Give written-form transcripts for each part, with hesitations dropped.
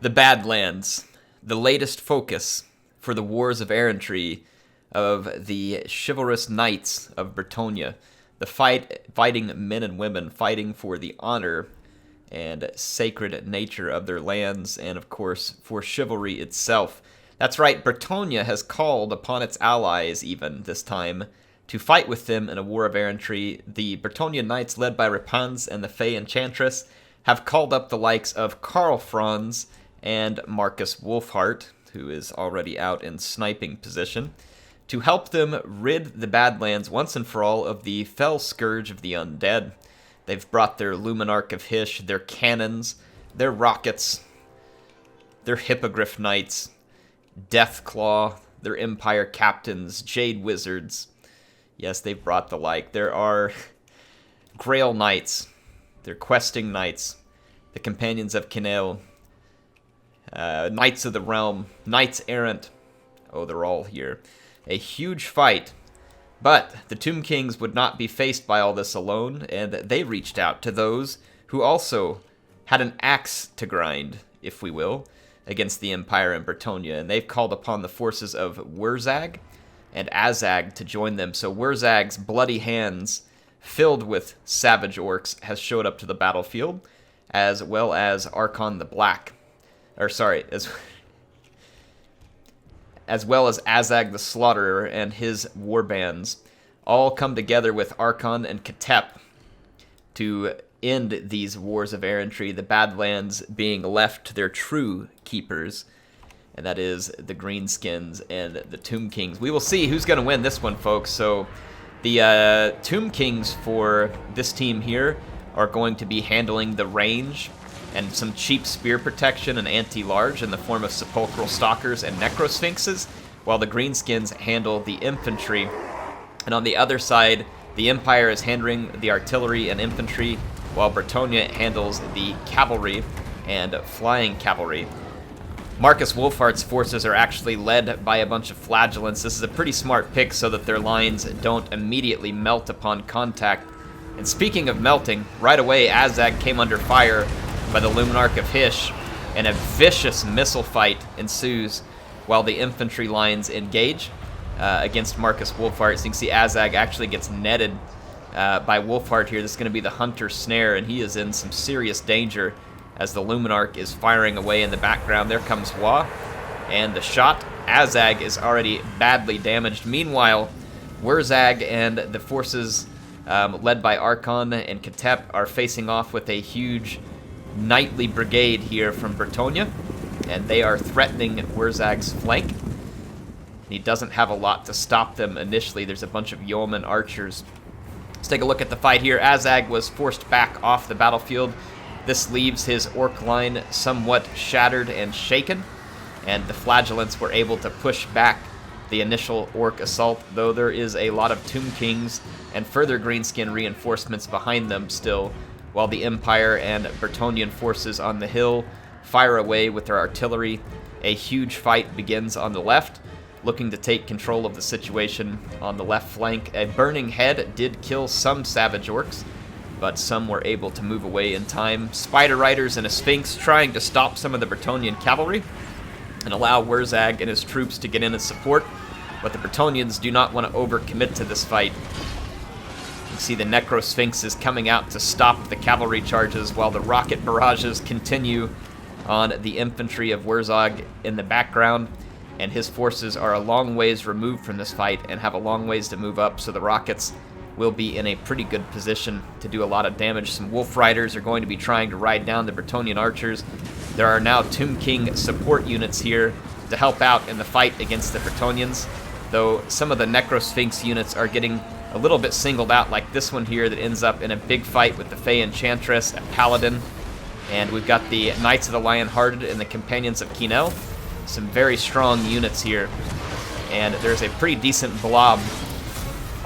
The Badlands, the latest focus for the Wars of Errantry of the chivalrous knights of Bretonnia, the fighting men and women fighting for the honor and sacred nature of their lands, and of course for chivalry itself. That's right, Bretonnia has called upon its allies even this time to fight with them in a War of Errantry. The Bretonnian knights, led by Repanse and the Fay enchantress, have called up the likes of Karl and Markus Wolfheart, who is already out in sniping position, to help them rid the Badlands once and for all of the fell scourge of the undead. They've brought their Luminarch of Hysh, their cannons, their rockets, their Hippogriff Knights, Deathclaw, their Empire Captains, Jade Wizards. Yes, they've brought the like. There are Grail Knights, their Questing Knights, the Companions of Kinel, Knights of the Realm, Knights Errant. Oh, they're all here. A huge fight. But the Tomb Kings would not be faced by all this alone, and they reached out to those who also had an axe to grind, if we will, against the Empire in Bretonnia. And they've called upon the forces of Wurrzag and Azhag to join them. So Wurrzag's bloody hands, filled with savage orcs, has showed up to the battlefield, as well as Arkhan the Black. As well as Azhag the Slaughterer and his warbands, all come together with Arkhan and Khatep to end these Wars of Errantry, the Badlands being left to their true keepers, and that is the Greenskins and the Tomb Kings. We will see who's going to win this one, folks. So the Tomb Kings for this team here are going to be handling the range and some cheap spear protection and anti-large in the form of sepulchral stalkers and necrosphinxes, while the Greenskins handle the infantry. And on the other side, the Empire is handling the artillery and infantry, while Bretonnia handles the cavalry and flying cavalry. Markus Wolfhart's forces are actually led by a bunch of flagellants. This is a pretty smart pick so that their lines don't immediately melt upon contact. And speaking of melting, right away Azhag came under fire by the Luminarch of Hysh, and a vicious missile fight ensues while the infantry lines engage against Markus Wolfhart. So you can see Azhag actually gets netted by Wolfhart here. This is going to be the Hunter's Snare, and he is in some serious danger as the Luminarch is firing away in the background. There comes Wa, and the shot. Azhag is already badly damaged. Meanwhile, Wurrzag and the forces led by Arkhan and Khatep are facing off with a huge knightly brigade here from Bretonnia, and they are threatening Wurrzag's flank. He doesn't have a lot to stop them initially. There's a bunch of yeoman archers. Let's take a look at the fight here. Azhag was forced back off the battlefield. This leaves his orc line somewhat shattered and shaken, and the flagellants were able to push back the initial orc assault, though there is a lot of Tomb Kings and further Greenskin reinforcements behind them still, while the Empire and Bretonnian forces on the hill fire away with their artillery. A huge fight begins on the left, looking to take control of the situation on the left flank. A burning head did kill some savage orcs, but some were able to move away in time. Spider Riders and a Sphinx trying to stop some of the Bretonnian cavalry and allow Wurrzag and his troops to get in as support, but the Bretonnians do not want to overcommit to this fight. You see the Necrosphinx is coming out to stop the cavalry charges, while the rocket barrages continue on the infantry of Wurrzag in the background, and his forces are a long ways removed from this fight and have a long ways to move up, so the rockets will be in a pretty good position to do a lot of damage. Some Wolf Riders are going to be trying to ride down the Bretonnian archers. There are now Tomb King support units here to help out in the fight against the Bretonnians, though some of the Necrosphinx units are getting a little bit singled out, like this one here that ends up in a big fight with the Fay enchantress, a paladin, and we've got the Knights of the Lion-Hearted and the Companions of Kinel. Some very strong units here, and there's a pretty decent blob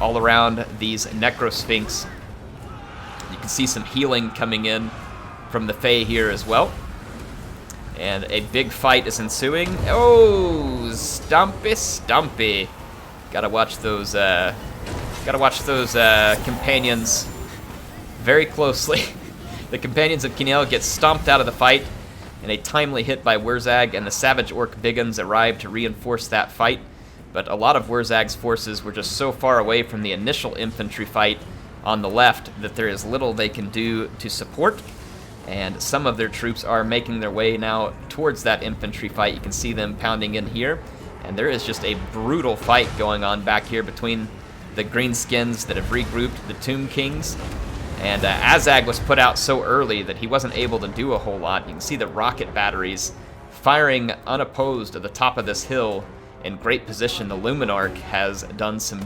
all around these Necrosphinx. You can see some healing coming in from the Fey here as well, and a big fight is ensuing. Oh, stumpy. Gotta watch those companions very closely. The Companions of Kinel get stomped out of the fight, and a timely hit by Wurrzag, and the Savage Orc Biggins arrived to reinforce that fight. But a lot of Wurzag's forces were just so far away from the initial infantry fight on the left that there is little they can do to support, and some of their troops are making their way now towards that infantry fight. You can see them pounding in here, and there is just a brutal fight going on back here between the greenskins that have regrouped, the Tomb Kings, and Azhag was put out so early that he wasn't able to do a whole lot. You can see the rocket batteries firing unopposed at the top of this hill in great position. The Luminarch has done some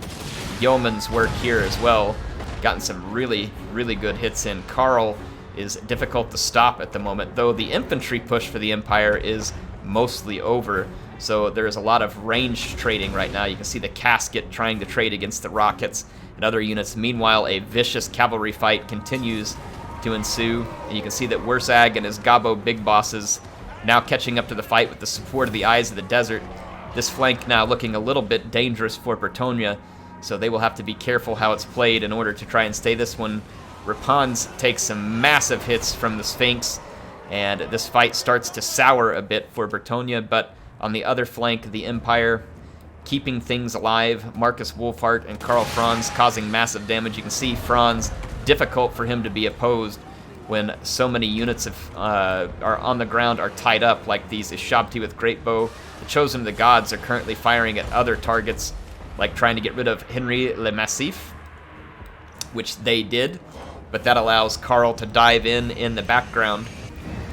yeoman's work here as well, gotten some really, really good hits in. Karl is difficult to stop at the moment, though the infantry push for the Empire is mostly over. So there is a lot of range trading right now. You can see the Casket trying to trade against the rockets and other units. Meanwhile, a vicious cavalry fight continues to ensue. And you can see that Wurrzag and his Gabo big bosses now catching up to the fight with the support of the Eyes of the Desert. This flank now looking a little bit dangerous for Bretonnia, so they will have to be careful how it's played in order to try and stay this one. Repanse takes some massive hits from the Sphinx, and this fight starts to sour a bit for Bretonnia, but on the other flank, the Empire keeping things alive. Markus Wolfhart and Karl Franz causing massive damage. You can see Franz, difficult for him to be opposed when so many units are on the ground, are tied up, like these Ishabti with Great Bow. The Chosen of the Gods are currently firing at other targets, like trying to get rid of Henry le Massif, which they did, but that allows Karl to dive in the background.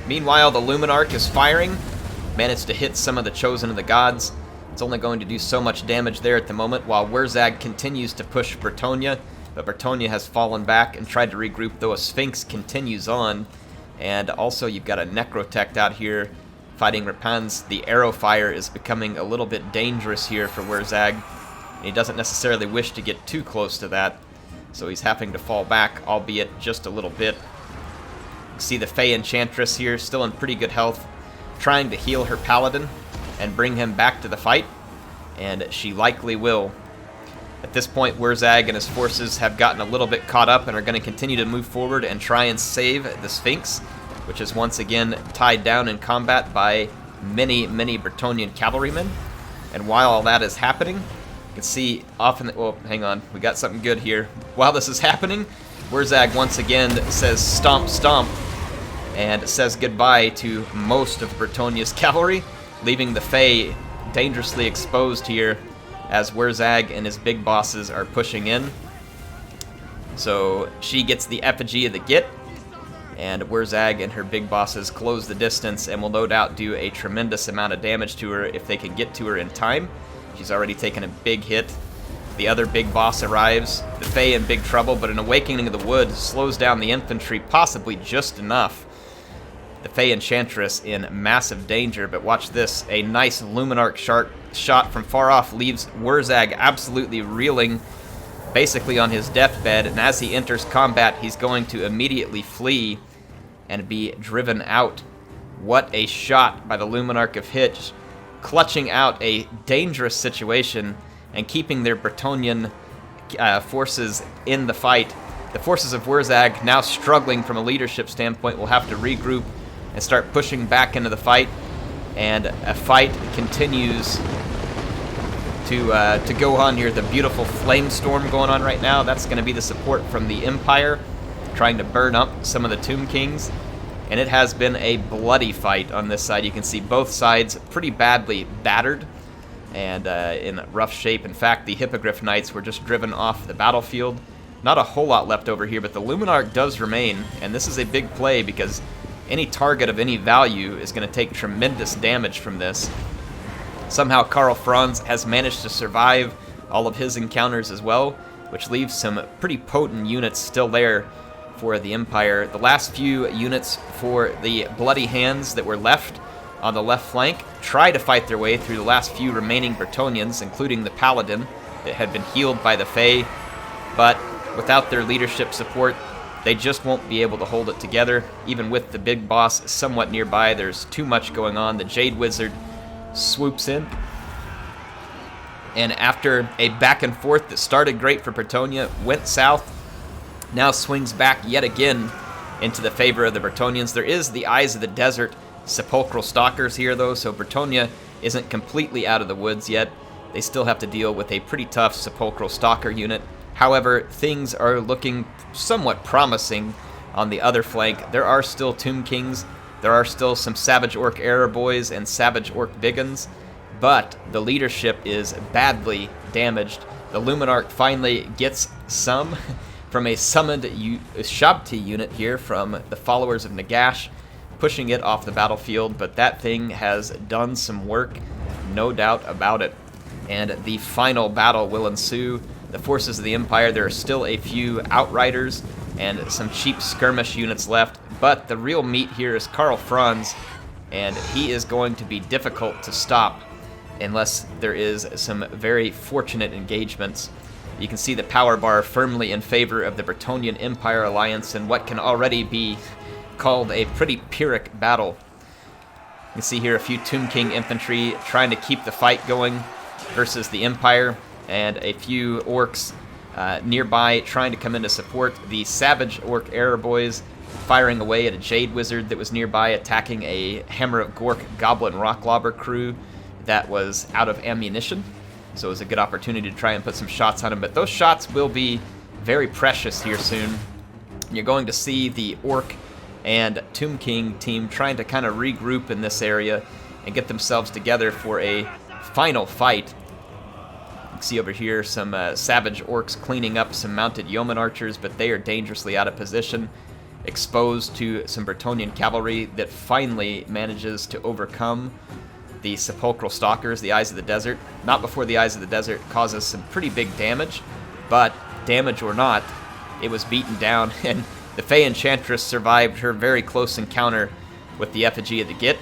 Meanwhile, the Luminarch is firing, managed to hit some of the Chosen of the Gods. It's only going to do so much damage there at the moment, while Wurrzag continues to push Bretonnia, but Bretonnia has fallen back and tried to regroup, though a Sphinx continues on. And also you've got a Necrotect out here fighting Repanse. The arrow fire is becoming a little bit dangerous here for Wurrzag, and he doesn't necessarily wish to get too close to that, so he's having to fall back, albeit just a little bit. You can see the Fay Enchantress here, still in pretty good health, trying to heal her Paladin and bring him back to the fight, and she likely will. At this point, Wurrzag and his forces have gotten a little bit caught up and are going to continue to move forward and try and save the Sphinx, which is once again tied down in combat by many, many Bretonnian cavalrymen. And while all that is happening, you can see often, well, hang on, we got something good here. While this is happening, Wurrzag once again says stomp, stomp, and says goodbye to most of Bretonnia's cavalry, leaving the Fey dangerously exposed here as Wurrzag and his big bosses are pushing in. So she gets the effigy of the Git, and Wurrzag and her big bosses close the distance and will no doubt do a tremendous amount of damage to her if they can get to her in time. She's already taken a big hit. The other big boss arrives, the Fey in big trouble, but an Awakening of the Wood slows down the infantry possibly just enough. The Fey Enchantress in massive danger, but watch this. A nice Luminarch shot from far off leaves Wurrzag absolutely reeling, basically on his deathbed, and as he enters combat, he's going to immediately flee and be driven out. What a shot by the Luminarch of Hitch, clutching out a dangerous situation and keeping their Bretonnian forces in the fight. The forces of Wurrzag, now struggling from a leadership standpoint, will have to regroup and start pushing back into the fight, and a fight continues to go on here. The beautiful flame storm going on right now, that's going to be the support from the Empire, trying to burn up some of the Tomb Kings, and it has been a bloody fight on this side. You can see both sides pretty badly battered and in rough shape. In fact, the Hippogriff Knights were just driven off the battlefield. Not a whole lot left over here, but the Luminarch does remain, and this is a big play because any target of any value is going to take tremendous damage from this. Somehow Karl Franz has managed to survive all of his encounters as well, which leaves some pretty potent units still there for the Empire. The last few units for the Bloody Hands that were left on the left flank try to fight their way through the last few remaining Bretonnians, including the Paladin that had been healed by the Fey, but without their leadership support, they just won't be able to hold it together. Even with the big boss somewhat nearby, there's too much going on. The Jade Wizard swoops in, and after a back and forth that started great for Bretonnia, went south, now swings back yet again into the favor of the Bretonnians. There is the Eyes of the Desert sepulchral stalkers here, though, so Bretonnia isn't completely out of the woods yet. They still have to deal with a pretty tough sepulchral stalker unit. However, things are looking somewhat promising on the other flank. There are still Tomb Kings, there are still some Savage Orc Error Boys and Savage Orc Biggins, but the leadership is badly damaged. The Luminarch finally gets some from a summoned Shabti unit here from the followers of Nagash, pushing it off the battlefield, but that thing has done some work, no doubt about it. And the final battle will ensue. The forces of the Empire, there are still a few Outriders and some cheap skirmish units left, but the real meat here is Karl Franz, and he is going to be difficult to stop unless there is some very fortunate engagements. You can see the power bar firmly in favor of the Bretonnian Empire alliance in what can already be called a pretty Pyrrhic battle. You can see here a few Tomb King infantry trying to keep the fight going versus the Empire, and a few orcs nearby trying to come in to support. The Savage Orc Error Boys firing away at a Jade Wizard that was nearby, attacking a Hammer of Gork Goblin Rocklobber crew that was out of ammunition. So it was a good opportunity to try and put some shots on him, but those shots will be very precious here soon. You're going to see the Orc and Tomb King team trying to kind of regroup in this area and get themselves together for a final fight. You can see over here some Savage Orcs cleaning up some mounted Yeoman Archers, but they are dangerously out of position, exposed to some Bretonnian cavalry that finally manages to overcome the Sepulchral Stalkers, the Eyes of the Desert. Not before the Eyes of the Desert causes some pretty big damage, but damage or not, it was beaten down, and the Fay Enchantress survived her very close encounter with the Effigy of the Git,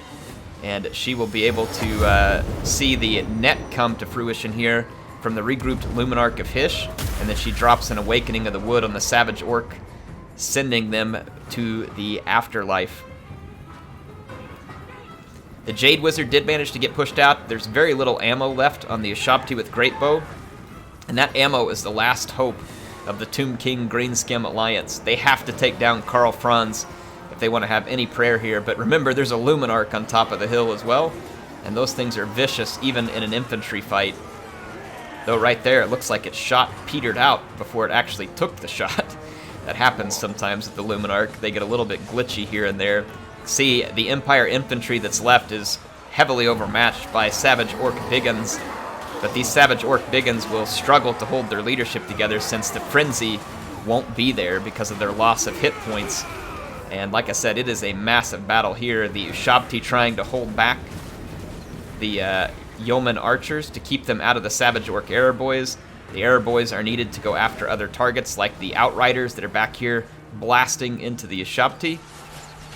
and she will be able to see the net come to fruition here from the regrouped Luminarch of Hysh, and then she drops an Awakening of the Wood on the Savage Orc, sending them to the afterlife. The Jade Wizard did manage to get pushed out. There's very little ammo left on the Ushabti with Greatbow, and that ammo is the last hope of the Tomb King Greenskim Alliance. They have to take down Karl Franz if they want to have any prayer here, but remember there's a Luminarch on top of the hill as well, and those things are vicious even in an infantry fight. Though right there it looks like its shot petered out before it actually took the shot. That happens sometimes with the Luminarch. They get a little bit glitchy here and there. See, the Empire infantry that's left is heavily overmatched by Savage Orc Biggins, but these Savage Orc Biggins will struggle to hold their leadership together since the Frenzy won't be there because of their loss of hit points. And like I said, it is a massive battle here. The Ushabti trying to hold back the Yeoman Archers to keep them out of the Savage Orc Error Boys. The Error Boys are needed to go after other targets like the Outriders that are back here blasting into the Ushabti.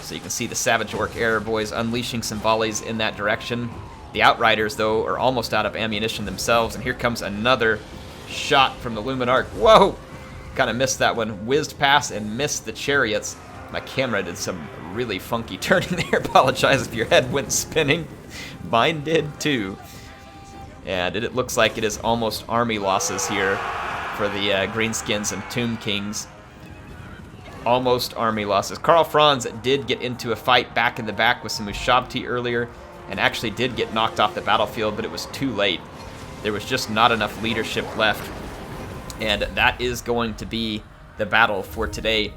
So you can see the Savage Orc Error Boys unleashing some volleys in that direction. The Outriders, though, are almost out of ammunition themselves, and here comes another shot from the Luminarch. Whoa! Kind of missed that one. Whizzed past and missed the chariots. My camera did some really funky turning there. Apologize if your head went spinning. Mine did, too. And it looks like it is almost army losses here for the Greenskins and Tomb Kings. Almost army losses. Karl Franz did get into a fight back in the back with some Ushabti earlier and actually did get knocked off the battlefield, but it was too late. There was just not enough leadership left, and that is going to be the battle for today.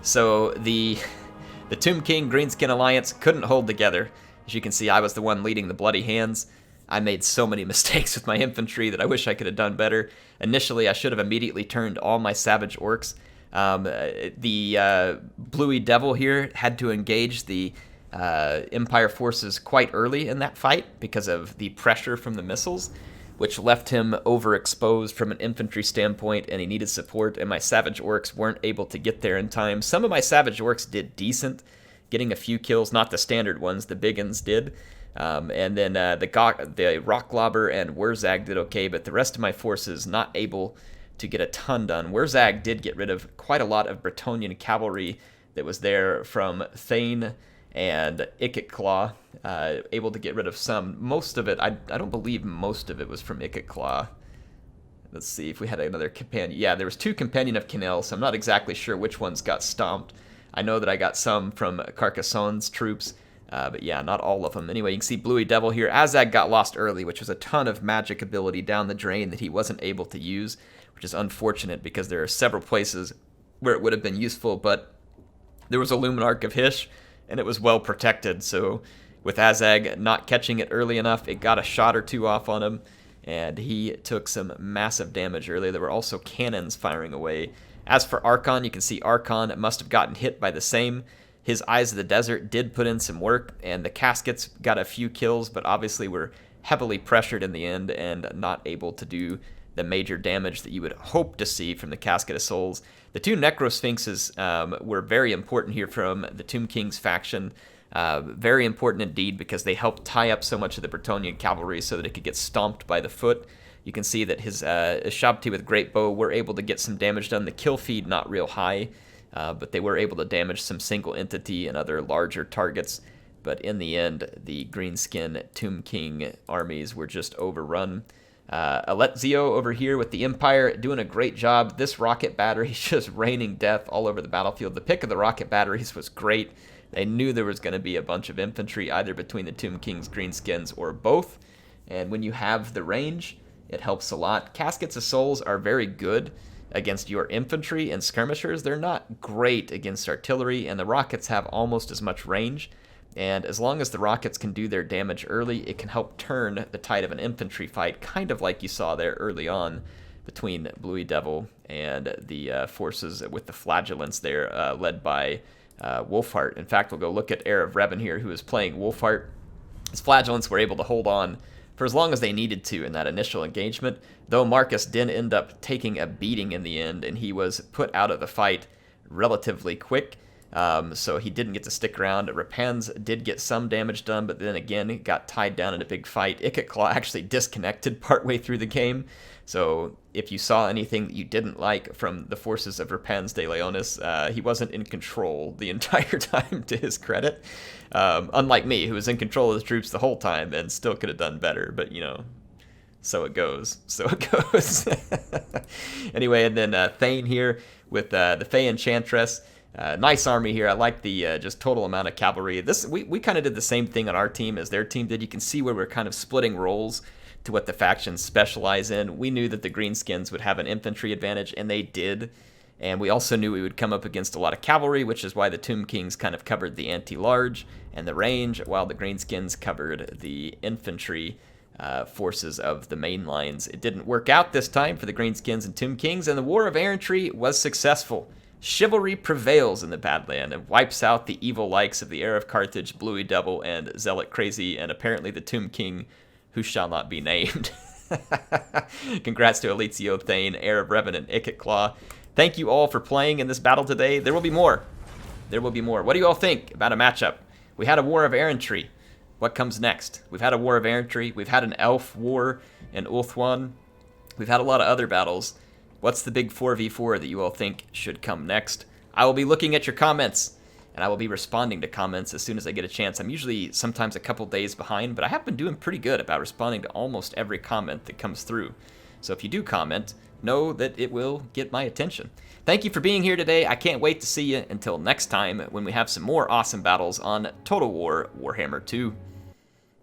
So the Tomb King Greenskin Alliance couldn't hold together. As you can see, I was the one leading the bloody hands. I made so many mistakes with my infantry that I wish I could have done better. Initially, I should have immediately turned all my Savage Orcs. The Bluey Devil here had to engage the Empire forces quite early in that fight because of the pressure from the missiles, which left him overexposed from an infantry standpoint, and he needed support, and my Savage Orcs weren't able to get there in time. Some of my Savage Orcs did decent, getting a few kills, not the standard ones, the big uns did. And then the Rocklobber and Wurrzag did okay, but the rest of my forces not able to get a ton done. Wurrzag did get rid of quite a lot of Bretonnian cavalry that was there from Thane and Ikit-Claw, able to get rid of some. Most of it, I don't believe most of it was from Ikit-Claw. Let's see if we had another companion. Yeah, there was 2 companion of Kinel, so I'm not exactly sure which ones got stomped. I know that I got some from Carcassonne's troops, But yeah, not all of them. Anyway, you can see Bluey Devil here. Azhag got lost early, which was a ton of magic ability down the drain that he wasn't able to use, which is unfortunate because there are several places where it would have been useful, but there was a Luminarch of Hysh, and it was well protected, so with Azhag not catching it early enough, it got a shot or two off on him, and he took some massive damage early. There were also cannons firing away. As for Arkhan, you can see Arkhan must have gotten hit by the same. His Eyes of the Desert did put in some work, and the Caskets got a few kills, but obviously were heavily pressured in the end and not able to do the major damage that you would hope to see from the Casket of Souls. The two Necro Sphinxes were very important here from the Tomb King's faction. Very important indeed because they helped tie up so much of the Bretonnian cavalry so that it could get stomped by the foot. You can see that his Shabti with Great Bow were able to get some damage done. The kill feed not real high, but they were able to damage some single entity and other larger targets. But in the end, the Greenskin Tomb King armies were just overrun. Aletzio over here with the Empire doing a great job. This rocket battery is just raining death all over the battlefield. The pick of the rocket batteries was great. They knew there was going to be a bunch of infantry either between the Tomb King's Greenskins or both. And when you have the range, it helps a lot. Caskets of Souls are very good against your infantry and skirmishers. They're not great against artillery, and the rockets have almost as much range. And as long as the rockets can do their damage early, it can help turn the tide of an infantry fight, kind of like you saw there early on between Bluey Devil and the forces with the Flagellants there, led by Wolfheart. In fact, we'll go look at Heir of Revan here, who is playing Wolfheart. His Flagellants were able to hold on for as long as they needed to in that initial engagement, though Markus did end up taking a beating in the end, and he was put out of the fight relatively quick. So he didn't get to stick around. Repanse did get some damage done, but then again, he got tied down in a big fight. Ikitclaw actually disconnected partway through the game. So if you saw anything that you didn't like from the forces of Repanse de Leonis, he wasn't in control the entire time, to his credit. Unlike me, who was in control of the troops the whole time and still could have done better, but you know, so it goes. So it goes. Anyway, and then Thane here with the Fay Enchantress. Nice army here. I like the just total amount of cavalry. We kind of did the same thing on our team as their team did. You can see where we're kind of splitting roles to what the factions specialize in. We knew that the Greenskins would have an infantry advantage, and they did. And we also knew we would come up against a lot of cavalry, which is why the Tomb Kings kind of covered the anti-large and the range, while the Greenskins covered the infantry forces of the main lines. It didn't work out this time for the Greenskins and Tomb Kings, and the War of Errantry was successful. Chivalry prevails in the Badland and wipes out the evil likes of the Heir of Carthage, Bluey Devil, and Zealot Crazy, and apparently the Tomb King, who shall not be named. Congrats to Aletzio, Thane, Heir of Revan, and Ikitclaw. Thank you all for playing in this battle today. There will be more. There will be more. What do you all think about a matchup? We had a War of Errantry. What comes next? We've had a War of Errantry. We've had an Elf War in Ulthuan. We've had a lot of other battles. What's the big 4v4 that you all think should come next? I will be looking at your comments, and I will be responding to comments as soon as I get a chance. I'm usually sometimes a couple days behind, but I have been doing pretty good about responding to almost every comment that comes through. So if you do comment, know that it will get my attention. Thank you for being here today. I can't wait to see you until next time when we have some more awesome battles on Total War Warhammer 2.